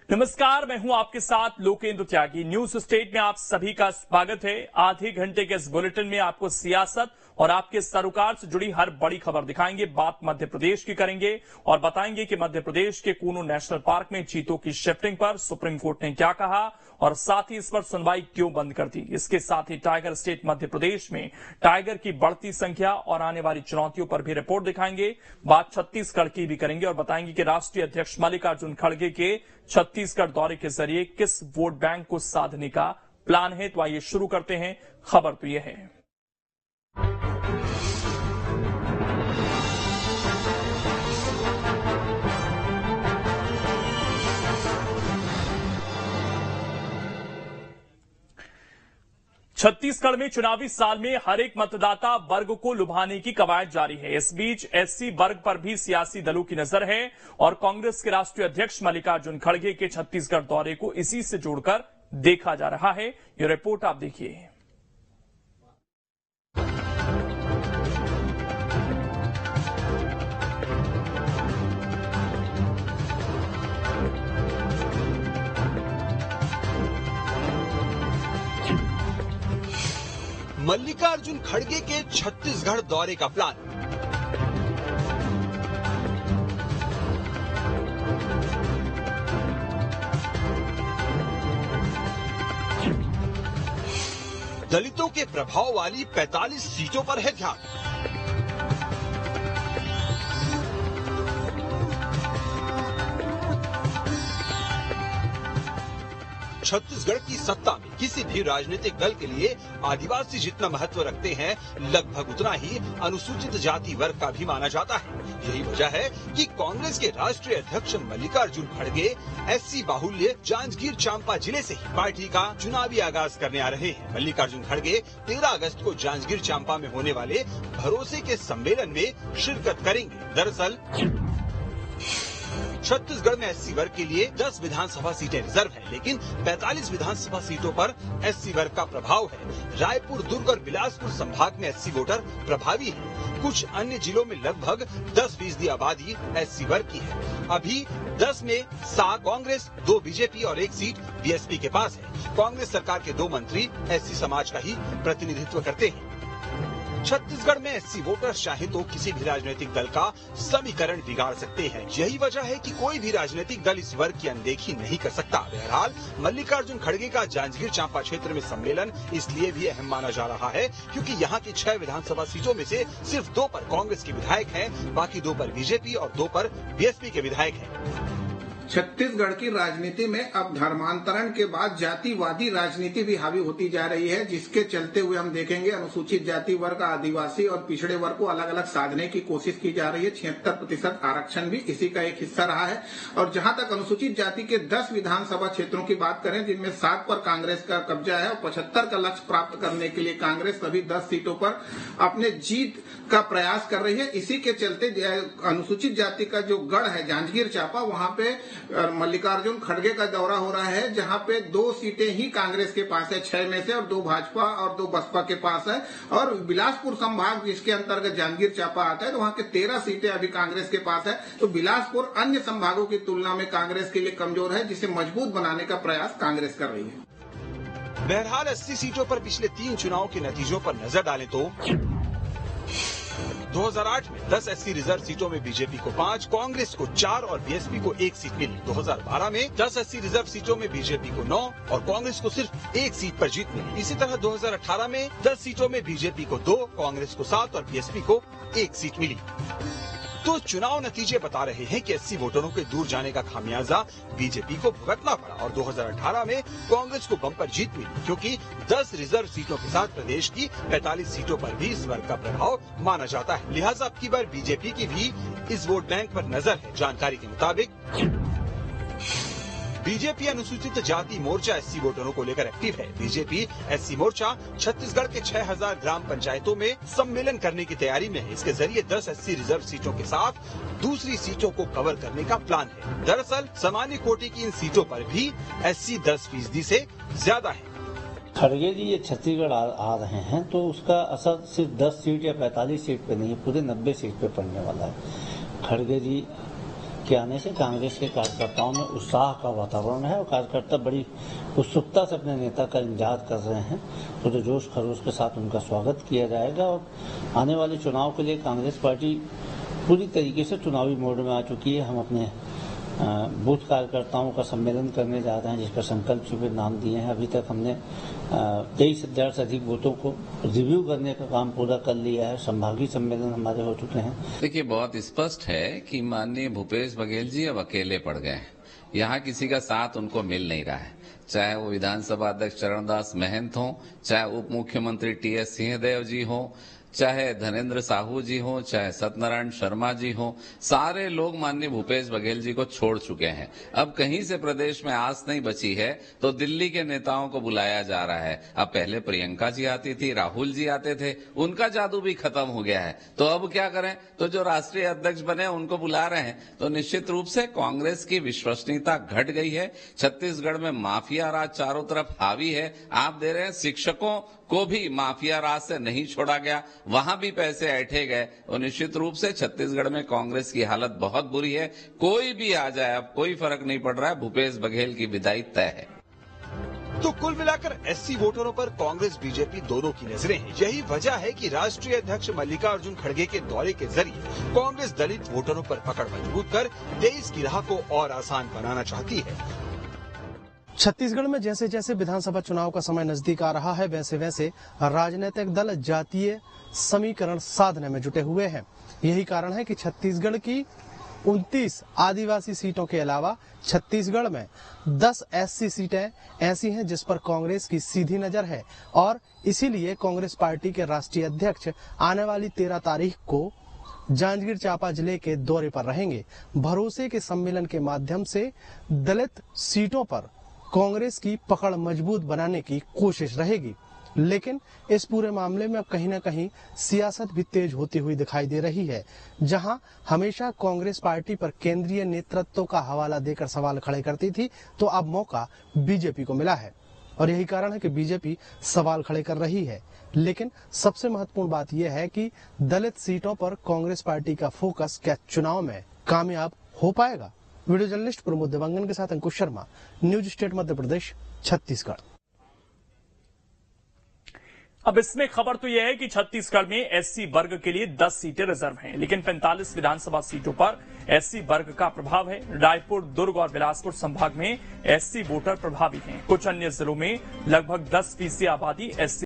नमस्कार, मैं हूं आपके साथ लोकेंद्र त्यागी। न्यूज स्टेट में आप सभी का स्वागत है। आधे घंटे के इस बुलेटिन में आपको सियासत और आपके सरोकार से जुड़ी हर बड़ी खबर दिखाएंगे। बात मध्य प्रदेश की करेंगे और बताएंगे कि मध्य प्रदेश के कूनो नेशनल पार्क में चीतों की शिफ्टिंग पर सुप्रीम कोर्ट ने क्या कहा और साथ ही इस पर सुनवाई क्यों बंद कर दी। इसके साथ ही टाइगर स्टेट मध्य प्रदेश में टाइगर की बढ़ती संख्या और आने वाली चुनौतियों पर भी रिपोर्ट दिखाएंगे। बात छत्तीसगढ़ की भी करेंगे और बताएंगे कि राष्ट्रीय अध्यक्ष मल्लिकार्जुन खड़गे के छत्तीसगढ़ दौरे के जरिए किस वोट बैंक को साधने का प्लान है। तो आइए शुरू करते हैं। खबर तो यह है, छत्तीसगढ़ में चुनावी साल में हर एक मतदाता वर्ग को लुभाने की कवायद जारी है। इस बीच एससी वर्ग पर भी सियासी दलों की नजर है और कांग्रेस के राष्ट्रीय अध्यक्ष मल्लिकार्जुन खड़गे के छत्तीसगढ़ दौरे को इसी से जोड़कर देखा जा रहा है। यह रिपोर्ट आप देखिए। मल्लिकार्जुन खड़गे के छत्तीसगढ़ दौरे का प्लान। दलितों के प्रभाव वाली 45 सीटों पर है ध्यान। छत्तीसगढ़ की सत्ता में किसी भी राजनीतिक दल के लिए आदिवासी जितना महत्व रखते हैं, लगभग उतना ही अनुसूचित जाति वर्ग का भी माना जाता है। यही वजह है कि कांग्रेस के राष्ट्रीय अध्यक्ष मल्लिकार्जुन खड़गे एससी बाहुल्य जांजगीर चांपा जिले से ही पार्टी का चुनावी आगाज करने आ रहे हैं। मल्लिकार्जुन खड़गे 13 अगस्त को जांजगीर चांपा में होने वाले भरोसे के सम्मेलन में शिरकत करेंगे। दरअसल छत्तीसगढ़ में एससी वर्ग के लिए 10 विधानसभा सीटें रिजर्व हैं, लेकिन 45 विधानसभा सीटों पर एससी वर्ग का प्रभाव है। रायपुर, दुर्ग और बिलासपुर संभाग में एससी वोटर प्रभावी हैं। कुछ अन्य जिलों में लगभग 10% आबादी एससी वर्ग की है। अभी 10 में 7 कांग्रेस, 2 बीजेपी और 1 सीट बीएसपी के पास है। कांग्रेस सरकार के 2 मंत्री एससी समाज का ही प्रतिनिधित्व करते हैं। छत्तीसगढ़ में एससी वोटर्स चाहे तो किसी भी राजनीतिक दल का समीकरण बिगाड़ सकते हैं। यही वजह है कि कोई भी राजनीतिक दल इस वर्ग की अनदेखी नहीं कर सकता। बहरहाल मल्लिकार्जुन खड़गे का जांजगीर चांपा क्षेत्र में सम्मेलन इसलिए भी अहम माना जा रहा है क्योंकि यहाँ की 6 विधानसभा सीटों में से सिर्फ 2 पर कांग्रेस के विधायक हैं, बाकी 2 पर बीजेपी और 2 पर बीएसपी के विधायक हैं। छत्तीसगढ़ की राजनीति में अब धर्मांतरण के बाद जातिवादी राजनीति भी हावी होती जा रही है, जिसके चलते हुए हम देखेंगे अनुसूचित जाति वर्ग, आदिवासी और पिछड़े वर्ग को अलग अलग साधने की कोशिश की जा रही है। 76% आरक्षण भी इसी का एक हिस्सा रहा है। और जहां तक अनुसूचित जाति के 10 विधानसभा क्षेत्रों की बात करें, जिनमें 7 पर कांग्रेस का कब्जा है और 75 का लक्ष्य प्राप्त करने के लिए कांग्रेस सभी 10 सीटों पर अपने जीत का प्रयास कर रही है। इसी के चलते अनुसूचित जाति का जो गढ़ है जांजगीर चांपा, वहां पे मल्लिकार्जुन खड़गे का दौरा हो रहा है, जहां पे 2 सीटें ही कांग्रेस के पास है 6 में से, और 2 भाजपा और 2 बसपा के पास है। और बिलासपुर संभाग जिसके अंतर्गत जांजगीर चांपा आता है, तो वहां के 13 सीटें अभी कांग्रेस के पास है। तो बिलासपुर अन्य संभागों की तुलना में कांग्रेस के लिए कमजोर है, जिसे मजबूत बनाने का प्रयास कांग्रेस कर रही है। बहरहाल 80 सीटों पर पिछले 3 चुनाव के नतीजों पर नजर डालें तो 2008 में 10 एससी रिजर्व सीटों में बीजेपी को 5, कांग्रेस को 4 और बीएसपी को 1 सीट मिली। 2012 में 10 एससी रिजर्व सीटों में बीजेपी को 9 और कांग्रेस को सिर्फ 1 सीट पर जीत मिली। इसी तरह 2018 में 10 सीटों में बीजेपी को 2, कांग्रेस को 7 और बीएसपी को 1 सीट मिली। तो चुनाव नतीजे बता रहे हैं कि एससी वोटरों के दूर जाने का खामियाजा बीजेपी को भुगतना पड़ा और 2018 में कांग्रेस को बम्पर जीत मिली, क्योंकि 10 रिजर्व सीटों के साथ प्रदेश की 45 सीटों पर भी इस वर्ग का प्रभाव माना जाता है। लिहाजा अब की बार बीजेपी की भी इस वोट बैंक पर नजर है। जानकारी के मुताबिक बीजेपी अनुसूचित जाति मोर्चा एससी वोटरों को लेकर एक्टिव है। बीजेपी एससी मोर्चा छत्तीसगढ़ के 6000 ग्राम पंचायतों में सम्मेलन करने की तैयारी में है। इसके जरिए 10 एससी रिजर्व सीटों के साथ दूसरी सीटों को कवर करने का प्लान है। दरअसल सामान्य कोटि की इन सीटों पर भी एससी 10% से ज्यादा है। खड़गे जी ये छत्तीसगढ़ आ रहे हैं तो उसका असर सिर्फ 10 सीट या 45 सीट पे नहीं है, पूरे 90 सीट पे पड़ने वाला है। खड़गे जी के आने से कांग्रेस के कार्यकर्ताओं में उत्साह का वातावरण है और कार्यकर्ता बड़ी उत्सुकता से अपने नेता का इंतजार कर रहे हैं। तो जोश खरोश के साथ उनका स्वागत किया जाएगा और आने वाले चुनाव के लिए कांग्रेस पार्टी पूरी तरीके से चुनावी मोड में आ चुकी है। हम अपने बूथ कार्यकर्ताओं का सम्मेलन करने जा रहे हैं, जिस पर संकल्प शिविर नाम दिए हैं। अभी तक हमने 23,000 से अधिक बूथों को रिव्यू करने का काम पूरा कर लिया है। संभागीय सम्मेलन हमारे हो चुके हैं। देखिए, बहुत स्पष्ट है कि माननीय भूपेश बघेल जी अब अकेले पड़ गए हैं। यहाँ किसी का साथ उनको मिल नहीं रहा है, चाहे वो विधानसभा अध्यक्ष चरणदास महंत हो, चाहे उप मुख्यमंत्री टीएस सिंहदेव जी हो, चाहे धनेन्द्र साहू जी हो, चाहे सत्यनारायण शर्मा जी हो, सारे लोग माननीय भूपेश बघेल जी को छोड़ चुके हैं। अब कहीं से प्रदेश में आस नहीं बची है तो दिल्ली के नेताओं को बुलाया जा रहा है। अब पहले प्रियंका जी आती थी, राहुल जी आते थे, उनका जादू भी खत्म हो गया है। तो अब क्या करें? तो जो राष्ट्रीय अध्यक्ष बने उनको बुला रहे हैं। तो निश्चित रूप से कांग्रेस की विश्वसनीयता घट गई है। छत्तीसगढ़ में माफिया राज चारों तरफ हावी है। आप दे रहे हैं शिक्षकों को भी माफिया राज से नहीं छोड़ा गया, वहां भी पैसे ऐंठे गए। और निश्चित रूप से छत्तीसगढ़ में कांग्रेस की हालत बहुत बुरी है। कोई भी आ जाए, अब कोई फर्क नहीं पड़ रहा है, भूपेश बघेल की विदाई तय है। तो कुल मिलाकर एससी वोटरों पर कांग्रेस बीजेपी दोनों की नजरें हैं। यही वजह है कि राष्ट्रीय अध्यक्ष मल्लिकार्जुन खड़गे के दौरे के जरिए कांग्रेस दलित वोटरों पर पकड़ मजबूत कर देश की राह को और आसान बनाना चाहती है। छत्तीसगढ़ में जैसे जैसे विधानसभा चुनाव का समय नजदीक आ रहा है, वैसे वैसे राजनीतिक दल जातीय समीकरण साधने में जुटे हुए हैं। यही कारण है कि छत्तीसगढ़ की 29 आदिवासी सीटों के अलावा छत्तीसगढ़ में 10 एससी सीटें ऐसी हैं जिस पर कांग्रेस की सीधी नजर है और इसीलिए कांग्रेस पार्टी के राष्ट्रीय अध्यक्ष आने वाली 13 तारीख को जांजगीर चांपा जिले के दौरे पर रहेंगे। भरोसे के सम्मेलन के माध्यम से दलित सीटों पर कांग्रेस की पकड़ मजबूत बनाने की कोशिश रहेगी, लेकिन इस पूरे मामले में कहीं न कहीं सियासत भी तेज होती हुई दिखाई दे रही है। जहां हमेशा कांग्रेस पार्टी पर केंद्रीय नेतृत्व का हवाला देकर सवाल खड़े करती थी, तो अब मौका बीजेपी को मिला है और यही कारण है कि बीजेपी सवाल खड़े कर रही है। लेकिन सबसे महत्वपूर्ण बात यह है कि दलित सीटों पर कांग्रेस पार्टी का फोकस क्या चुनाव में कामयाब हो पाएगा? वीडियो जर्नलिस्ट प्रमोद देवांगन के साथ अंकुश शर्मा, न्यूज स्टेट मध्य प्रदेश, छत्तीसगढ़। अब इसमें खबर तो यह है कि छत्तीसगढ़ में एससी वर्ग के लिए 10 सीटें रिजर्व हैं, लेकिन 45 विधानसभा सीटों पर एससी वर्ग का प्रभाव है। रायपुर, दुर्ग और बिलासपुर संभाग में एससी वोटर प्रभावी हैं। कुछ अन्य जिलों में लगभग 10% आबादी एससी